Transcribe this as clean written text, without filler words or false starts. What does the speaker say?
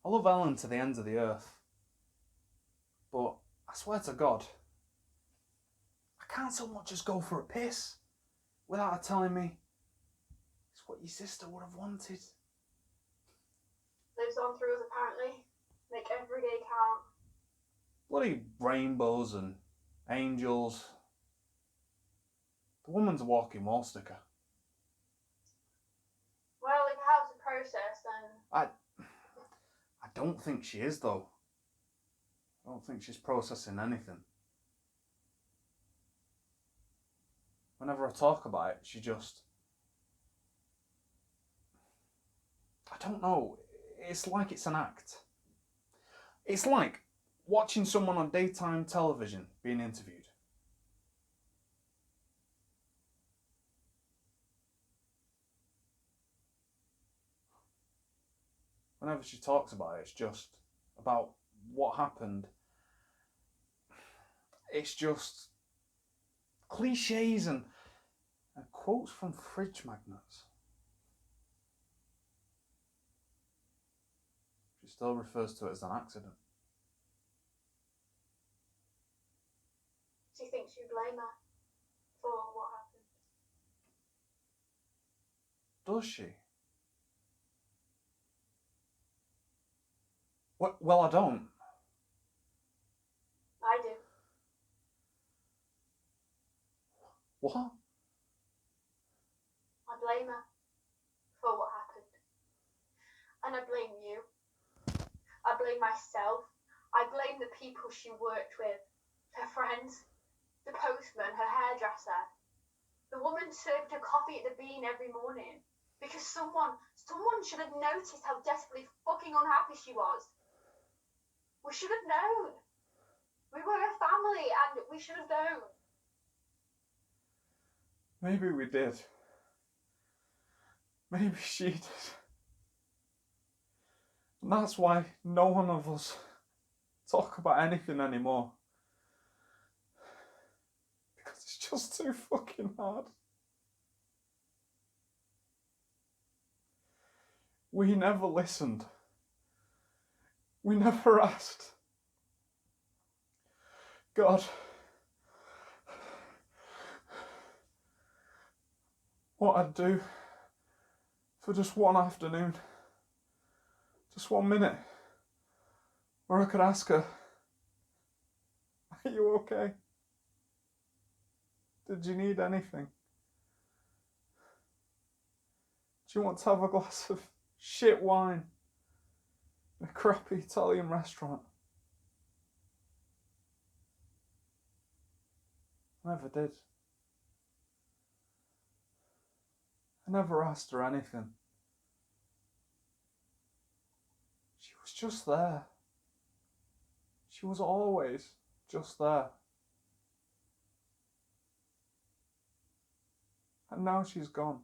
I love Ellen to the ends of the earth. But I swear to God, I can't so much as go for a piss without her telling me it's what your sister would have wanted. Lives on through us apparently. Make every day count. Bloody rainbows and angels. The woman's a walking wall sticker. Well, if it helps the process, then... I don't think she is, though. I don't think she's processing anything. Whenever I talk about it, she just... I don't know. It's like it's an act. It's like watching someone on daytime television being interviewed. Whenever she talks about it, it's just about what happened. It's just cliches and quotes from fridge magnets. She still refers to it as an accident. She thinks you blame her for what happened. Does she? Well, I don't. I do. What? I blame her for what happened. And I blame you. I blame myself. I blame the people she worked with. Her friends. The postman, her hairdresser. The woman served her coffee at the Bean every morning. Because someone should have noticed how desperately fucking unhappy she was. We should have known. We were a family and we should have known. Maybe we did. Maybe she did. And that's why no one of us talk about anything anymore. Because it's just too fucking hard. We never listened. We never asked. God, what I'd do for just one afternoon, just 1 minute, where I could ask her, are you okay? Did you need anything? Do you want to have a glass of shit wine in a crappy Italian restaurant? I never did. I never asked her anything. She was just there. She was always just there. And now she's gone.